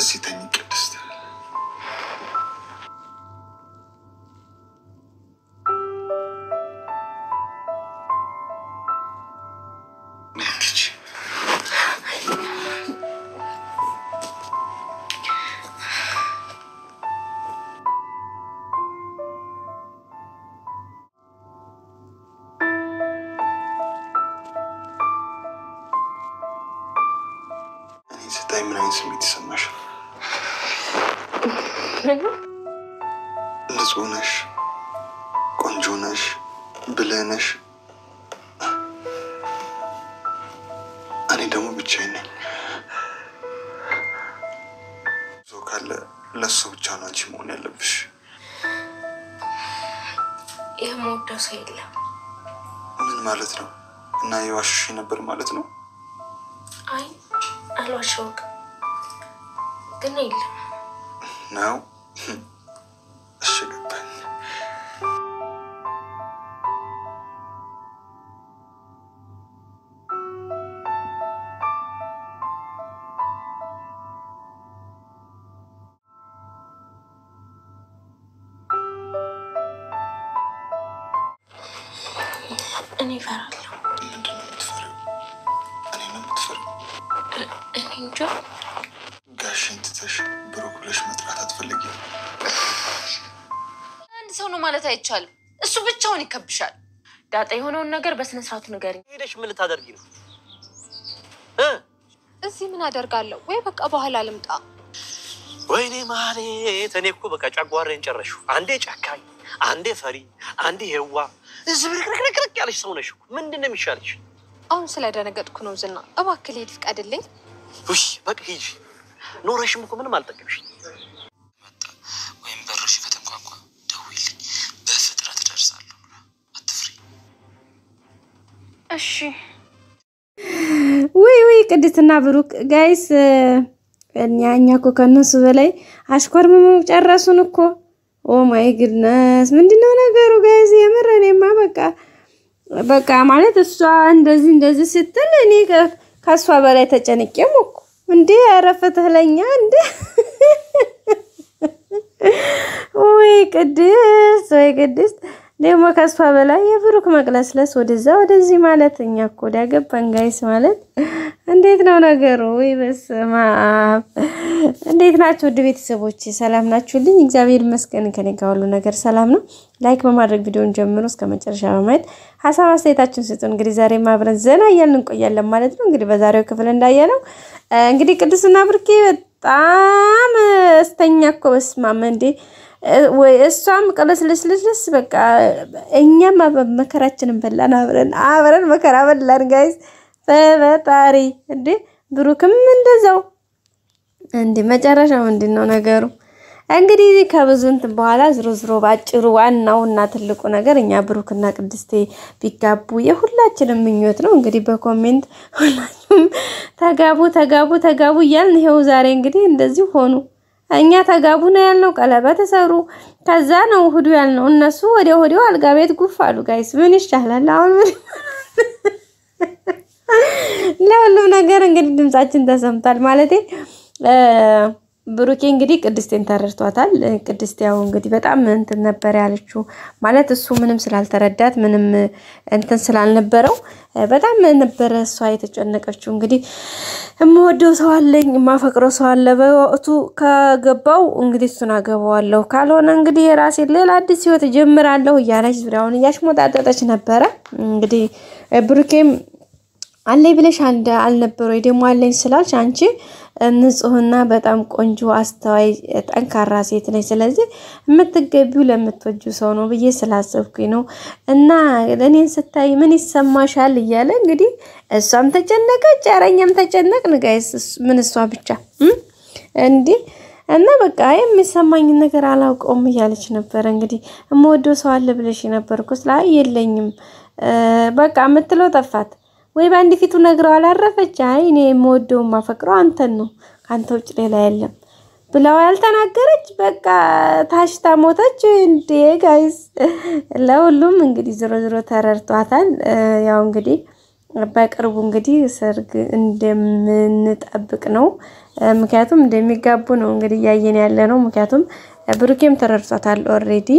እዚህ ተኝ ቅድስት ስታይ ምን አይነት ስሜት ይሰማሻል? ንጹህ ነሽ፣ ቆንጆ ነሽ፣ ብልህ ነሽ። እኔ ደግሞ ብቻዬን ነኝ። ሰው ካለ ለሱ ብቻ ነው አንቺ መሆን ያለብሽ። የምወደው ሰው የለም። ምን ማለት ነው? እና የዋሽሽ ነበር ማለት ነው? አይ አልዋሸሁም፣ ግን የለም ነው። እሺ ገባኝ። እኔ እፈራለሁ። ምንድን ነው የምትፈሪው? እኔ ነው የምትፈሪው? እኔ እንጃ። ጋሽን ትተሽ ብሩክ ብለሽ መጥራት አትፈልጊም? አንድ ሰው ነው ማለት አይቻልም። እሱ ብቻውን ይከብሻል። ዳጣ የሆነውን ነገር በስነ ስርዓቱ ንገሪኝ። ሄደሽ ምን ልታደርጊ ነው? እዚህ ምን አደርጋለሁ? ወይ በቃ በኋላ ልምጣ። ወይኔ ማለት እኔ እኮ በቃ ጨጓራዬን ጨረሽው። አንዴ ጨካኝ፣ አንዴ ፈሪ፣ አንዴ የዋ ዝብርቅርቅርቅ ያለሽ ሰው ነሽ። ምንድን ነው የሚሻልሽ? አሁን ስለደነገጥኩ ነው ዝና። እባክህ ልሂድ፣ ፍቀድልኝ። ውይ በቃ ሂጂ። ኖረሽም እኮ ምንም አልጠቅምሽ። መጣ ወይም በሮሽ ከተንኳኳ ደውይልኝ፣ በፍጥነት እደርሳለሁ። አትፍሪ እሺ። ወይ ቅድስትና ብሩክ ጋይስ እኛ እኮ ከነሱ በላይ አሽኮርምመው ጨረሱን እኮ። ኦ ማይ ጉድነስ ምንድነው ነገሩ ጋይስ? የምረኔማ በቃ ማለት እሷ እንደዚህ ስትል እኔ ከሷ በላይ ተጨንቄም እኮ እንዴ ያረፈተለኛ እንዴ ወይ ቅድስት ደግሞ ከሷ በላይ የብሩክ መቅለስለስ ወደዚህ ማለት እኛ እኮ ዳገባን ጋይስ ማለት እንዴት ነው ነገሩ? ወይ በስመ አብ። እንዴት ናችሁ ውድ ቤተሰቦች? ሰላም ናችሁልኝ? እግዚአብሔር ይመስገን ከኔ ጋር ሁሉ ነገር ሰላም ነው። ላይክ በማድረግ ቪዲዮውን ጀምሮ እስከ መጨረሻ በማየት ሀሳብ አስተያየታችሁን ስጡ። እንግዲህ ዛሬ አብረን ዘና እያልን እንቆያለን ማለት ነው። እንግዲህ በዛሬው ክፍል እንዳየነው እንግዲህ ቅድስና ብሩኬ በጣም እስተኛ እኮ በስመ አብ እንዴ ወይ እሷም ቀለስልስልስ በቃ እኛም መከራችንን በላን አብረን መከራ በላን ጋይስ። ፈጣሪ እንዴ ብሩክም እንደዛው እንዴ መጨረሻው ምንድነው ነገሩ? እንግዲህ ከብዙ እንትን በኋላ ዝሮ ባጭሩ ዋናውና ትልቁ ነገር እኛ ብሩክና ቅድስቴ ቢጋቡ የሁላችንም ምኞት ነው። እንግዲህ በኮሜንት ሁላችሁም ተጋቡ እያልን ይሄው ዛሬ እንግዲህ እንደዚህ ሆኑ። እኛ ተጋቡ ነው ያልነው፣ ቀለበት ተሰሩ፣ ከዛ ነው ሁዱ ያልነው። እነሱ ወዲያው አልጋ ቤት ጉፍ አሉ ጋይስ። ምን ይሻላል አሁን? ለሁሉም ነገር እንግዲህ ድምጻችን ተሰምቷል ማለቴ ብሩኬ እንግዲህ ቅድስቴን ተረድቷታል። ቅድስት ያው እንግዲህ በጣም እንትን ነበር ያለችው ማለት እሱ ምንም ስላልተረዳት ምንም እንትን ስላልነበረው በጣም ነበር እሷ የተጨነቀችው። እንግዲህ የምወደው ሰው አለኝ የማፈቅረው ሰው አለ፣ በወቅቱ ከገባው እንግዲህ እሱን አገባዋለሁ፣ ካልሆነ እንግዲህ የራሴን ሌላ አዲስ ህይወት ጀምራለሁ እያለች ዙሪያውን እያሽሞጣጠጠች ነበረ። እንግዲህ ብሩኬም አለኝ ብለሽ አልነበረ ወይ ደግሞ አለኝ ስላልሽ አንቺ ንጹህና በጣም ቆንጆ አስተዋይ ጠንካራ ሴት ነኝ፣ ስለዚህ የምትገቢው ለምትወጁ ሰው ነው ብዬ ስላሰብኩኝ ነው እና እኔን ስታይ ምን ይሰማሻል እያለ እንግዲህ እሷም ተጨነቀች፣ ጨረኛም ተጨነቅን ጋይስ። ምን እሷ ብቻ እንዴ እና በቃ የሚሰማኝ ነገር አላውቀውም እያለች ነበር። እንግዲህ የምወደው ሰው አለ ብለሽ ነበርኩ ስላይ የለኝም በቃ የምትለው ጠፋት። ወይ ባንዲ ፊቱ ነግረው አላረፈች። አይ እኔ የምወደው ማፈቅረው አንተን ነው ካንተ ውጭ ሌላ የለም ብለው ያልተናገረች በቃ ታሽታ ሞተች እንዴ ጋይስ። ለሁሉም እንግዲህ ዝሮ ተረርቷታል። ያው እንግዲህ በቅርቡ እንግዲህ ሰርግ እንደምንጠብቅ ነው። ምክንያቱም እንደሚጋቡ ነው እንግዲህ ያየን ያለ ነው። ምክንያቱም ብሩኬም ተረድቷታል ኦሬዲ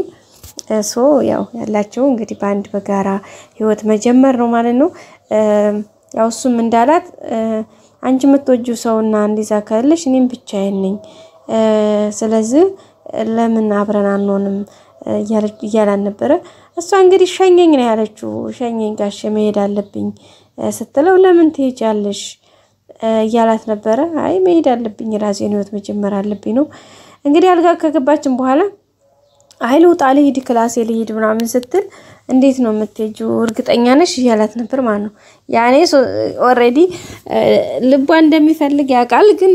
ሶ ያው ያላቸው እንግዲህ በአንድ በጋራ ህይወት መጀመር ነው ማለት ነው። ያው እሱም እንዳላት አንቺ የምትወጂው ሰውና እንዲዛ ካለሽ እኔም ብቻዬን ነኝ ስለዚህ ለምን አብረን አንሆንም እያላን ነበረ። እሷ እንግዲህ ሸኘኝ ነው ያለችው። ሸኘኝ ጋሽ መሄድ አለብኝ ስትለው ለምን ትሄጃለሽ እያላት ነበረ። አይ መሄድ አለብኝ ራሴን ህይወት መጀመር አለብኝ ነው እንግዲህ። አልጋ ከገባችን በኋላ አይሉ ጣለ ሂድ ክላስ ልሂድ ምናምን ስትል እንዴት ነው የምትሄጂው እርግጠኛ ነሽ እያላት ነበር ማለት ነው። ያኔ ኦሬዲ ልቧ እንደሚፈልግ ያውቃል ግን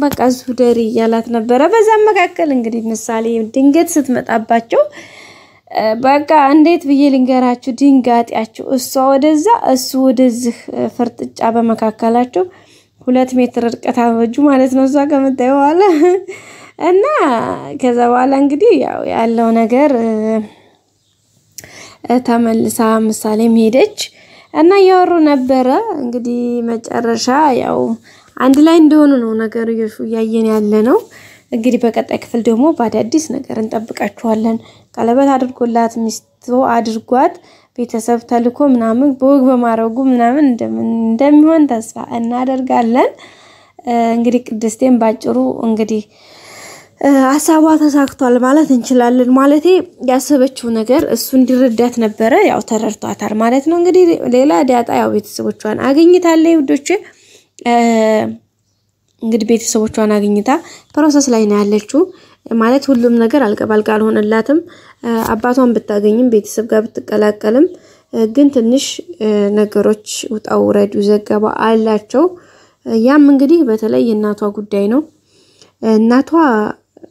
በቃ ዙደሪ እያላት ነበረ። በዛ መካከል እንግዲህ ምሳሌ ድንገት ስትመጣባቸው በቃ እንዴት ብዬ ልንገራችሁ ድንጋጤያቸው እሷ ወደዛ እሱ ወደዚህ ፍርጥጫ በመካከላቸው 2 ሜትር ርቀት አበጁ ማለት ነው እሷ ከመጣው በኋላ እና ከዛ በኋላ እንግዲህ ያው ያለው ነገር ተመልሳ ምሳሌም ሄደች እና ያወሩ ነበረ። እንግዲህ መጨረሻ ያው አንድ ላይ እንደሆኑ ነው ነገር ያየን ያለ ነው። እንግዲህ በቀጣይ ክፍል ደግሞ በአዲስ ነገር እንጠብቃችኋለን። ቀለበት አድርጎላት ሚስቱ አድርጓት ቤተሰብ ተልኮ ምናምን በወግ በማረጉ ምናምን እንደሚሆን ተስፋ እናደርጋለን። እንግዲህ ቅድስቴን ባጭሩ እንግዲህ አሳባ ተሳክቷል ማለት እንችላለን። ማለቴ ያሰበችው ነገር እሱ እንዲረዳት ነበረ ያው ተረድቷታል ማለት ነው። እንግዲህ ሌላ ዳጣ ያው ቤተሰቦቿን አግኝታለች ውዶቼ። እንግዲህ ቤተሰቦቿን አግኝታ ፕሮሰስ ላይ ነው ያለችው ማለት ሁሉም ነገር አልቀባልቃ አልሆነላትም። አባቷን ብታገኝም ቤተሰብ ጋር ብትቀላቀልም ግን ትንሽ ነገሮች ውጣው ወረዱ ዘገባ አላቸው። ያም እንግዲህ በተለይ እናቷ ጉዳይ ነው። እናቷ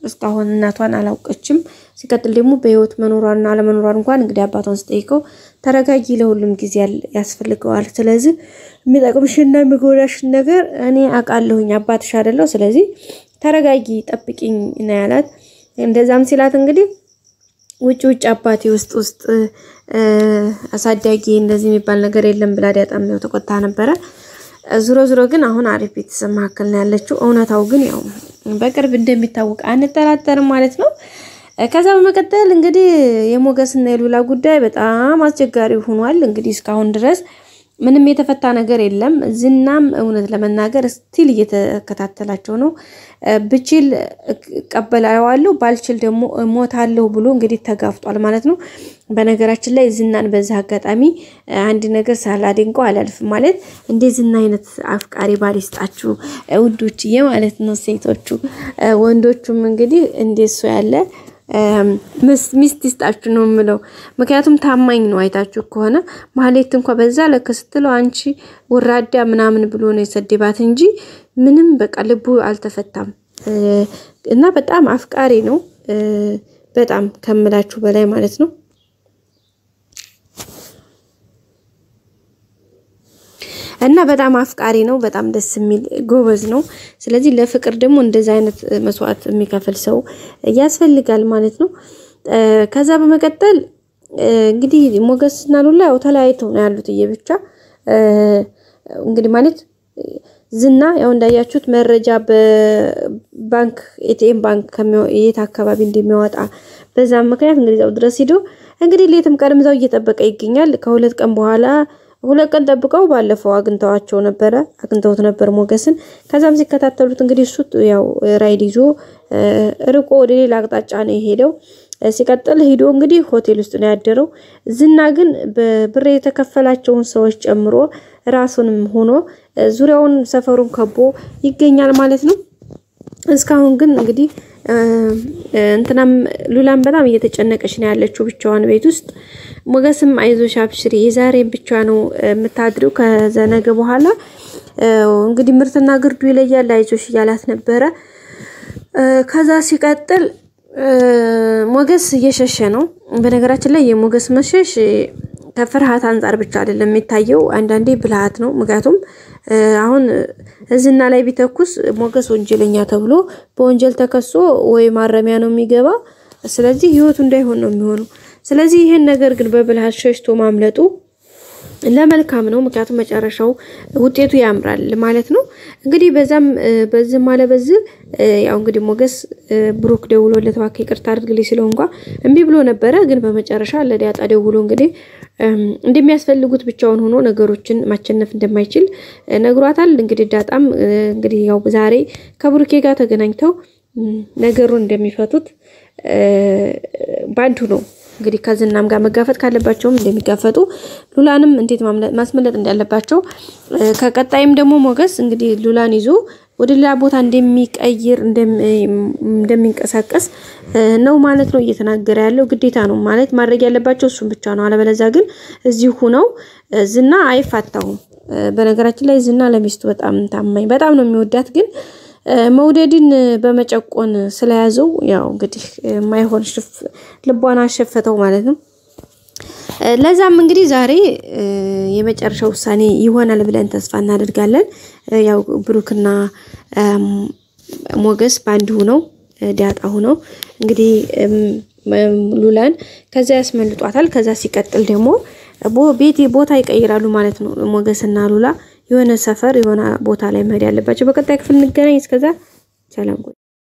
እስካሁን እናቷን አላውቀችም። ሲቀጥል ደግሞ በህይወት መኖሯና አለመኖሯን እንኳን እንግዲህ አባቷን ስጠይቀው ተረጋጊ ለሁሉም ጊዜ ያስፈልገዋል። ስለዚህ የሚጠቅምሽና የሚጎዳሽ ነገር እኔ አውቃለሁኝ አባትሽ አይደለው። ስለዚህ ተረጋጊ ጠብቂኝ ነው ያላት። እንደዛም ሲላት እንግዲህ ውጭ አባቴ ውስጥ አሳዳጊ እንደዚህ የሚባል ነገር የለም ብላ ዳጣም ነው ተቆጣ ነበረ። ዙሮ ግን አሁን አሪፍ ቤተሰብ መካከል ነው ያለችው። እውነታው ግን ያው በቅርብ እንደሚታወቅ አንጠራጠርም ማለት ነው። ከዛ በመቀጠል እንግዲህ የሞገስና የሉላ ጉዳይ በጣም አስቸጋሪ ሆኗል። እንግዲህ እስካሁን ድረስ ምንም የተፈታ ነገር የለም። ዝናም እውነት ለመናገር ስቲል እየተከታተላቸው ነው። ብችል ቀበላዋለሁ ባልችል ደግሞ ሞታለሁ ብሎ እንግዲህ ተጋፍጧል ማለት ነው። በነገራችን ላይ ዝናን በዛ አጋጣሚ አንድ ነገር ሳላደንቀው አላልፍም ማለት እንደ ዝና አይነት አፍቃሪ ባል ይስጣችሁ ውዶችዬ ማለት ነው። ሴቶቹ ወንዶቹም እንግዲህ እንደሱ ያለ ሚስት ይስጣችሁ ነው የምለው። ምክንያቱም ታማኝ ነው። አይታችሁ ከሆነ ማህሌት እንኳን በዛ ለከስተለው አንቺ ወራዳ ምናምን ብሎ ነው የሰደባት እንጂ ምንም በቃ ልቡ አልተፈታም እና በጣም አፍቃሪ ነው። በጣም ከምላችሁ በላይ ማለት ነው። እና በጣም አፍቃሪ ነው። በጣም ደስ የሚል ጎበዝ ነው። ስለዚህ ለፍቅር ደግሞ እንደዛ አይነት መስዋዕት የሚከፍል ሰው ያስፈልጋል ማለት ነው። ከዛ በመቀጠል እንግዲህ ሞገስና ሉላ ያው ተለያይተው ነው ያሉት እየብቻ እንግዲህ ማለት ዝና ያው እንዳያችሁት መረጃ በባንክ ኤቲኤም ባንክ ከየት አካባቢ እንደሚያወጣ በዛ ምክንያት እንግዲህ ያው ድረስ ሄዶ እንግዲህ ሌትም ቀንም እዛው እየጠበቀ ይገኛል። ከሁለት ቀን በኋላ 2 ቀን ጠብቀው ባለፈው አግኝተውት ነበር ሞገስን። ከዛም ሲከታተሉት እንግዲህ እሱ ያው ራይድ ይዞ ርቆ ወደ ሌላ አቅጣጫ ነው የሄደው። ሲቀጥል ሄዶ እንግዲህ ሆቴል ውስጥ ነው ያደረው። ዝና ግን በብር የተከፈላቸውን ሰዎች ጨምሮ ራሱንም ሆኖ ዙሪያውን ሰፈሩን ከቦ ይገኛል ማለት ነው። እስካሁን ግን እንግዲህ እንትናም ሉላም በጣም እየተጨነቀች ነው ያለችው ብቻዋን ቤት ውስጥ። ሞገስም አይዞሽ አብሽሪ የዛሬን ብቻ ነው የምታድሪው ከዘነገ በኋላ እንግዲህ ምርትና ግርዱ ይለያል አይዞሽ እያላት ነበረ። ከዛ ሲቀጥል ሞገስ እየሸሸ ነው። በነገራችን ላይ የሞገስ መሸሽ ከፍርሃት አንፃር ብቻ አይደለም የሚታየው አንዳንዴ ብልሃት ነው። ምክንያቱም አሁን ዝና ላይ ቢተኩስ ሞገስ ወንጀለኛ ተብሎ በወንጀል ተከሶ ወይ ማረሚያ ነው የሚገባ። ስለዚህ ህይወቱ እንዳይሆን ነው የሚሆነው። ስለዚህ ይሄን ነገር ግን በብልሃት ሸሽቶ ማምለጡ ለመልካም ነው ምክንያቱም መጨረሻው ውጤቱ ያምራል ማለት ነው እንግዲህ በዚህ ማለበዝ ያው እንግዲህ ሞገስ ብሩክ ደውሎለት ባክ ይቅርታ አድርግልኝ ሲለው እንኳን እንቢ ብሎ ነበር ግን በመጨረሻ ለዳጣ ደውሎ እንግዲህ እንደሚያስፈልጉት ብቻውን ሆኖ ነገሮችን ማቸነፍ እንደማይችል ነግሯታል እንግዲህ ዳጣም እንግዲህ ያው ዛሬ ከብሩኬ ጋር ተገናኝተው ነገሩን እንደሚፈቱት ባንቱ ነው እንግዲህ ከዝናም ጋር መጋፈጥ ካለባቸውም እንደሚጋፈጡ ሉላንም እንዴት ማስመለጥ እንዳለባቸው ከቀጣይም ደግሞ ሞገስ እንግዲህ ሉላን ይዞ ወደ ሌላ ቦታ እንደሚቀይር እንደሚንቀሳቀስ ነው ማለት ነው እየተናገረ ያለው ግዴታ ነው ማለት ማድረግ ያለባቸው እሱን ብቻ ነው አለበለዚያ ግን እዚሁ ሆነው ዝና አይፋታውም በነገራችን ላይ ዝና ለሚስቱ በጣም ታማኝ በጣም ነው የሚወዳት ግን መውደድን በመጨቆን ስለያዘው ያው እንግዲህ ማይሆን ልቧን አሸፈተው ማለት ነው ለዛም እንግዲህ ዛሬ የመጨረሻው ውሳኔ ይሆናል ብለን ተስፋ እናደርጋለን ያው ብሩክና ሞገስ ባንዱ ነው ዳጣ ሆነው እንግዲህ ሉላን ከዛ ያስመልጧታል ከዛ ሲቀጥል ደግሞ ቤቴ ቦታ ይቀይራሉ ማለት ነው ሞገስና ሉላ የሆነ ሰፈር የሆነ ቦታ ላይ መሄድ ያለባቸው በቀጣይ ክፍል እንገናኝ እስከዛ ሰላም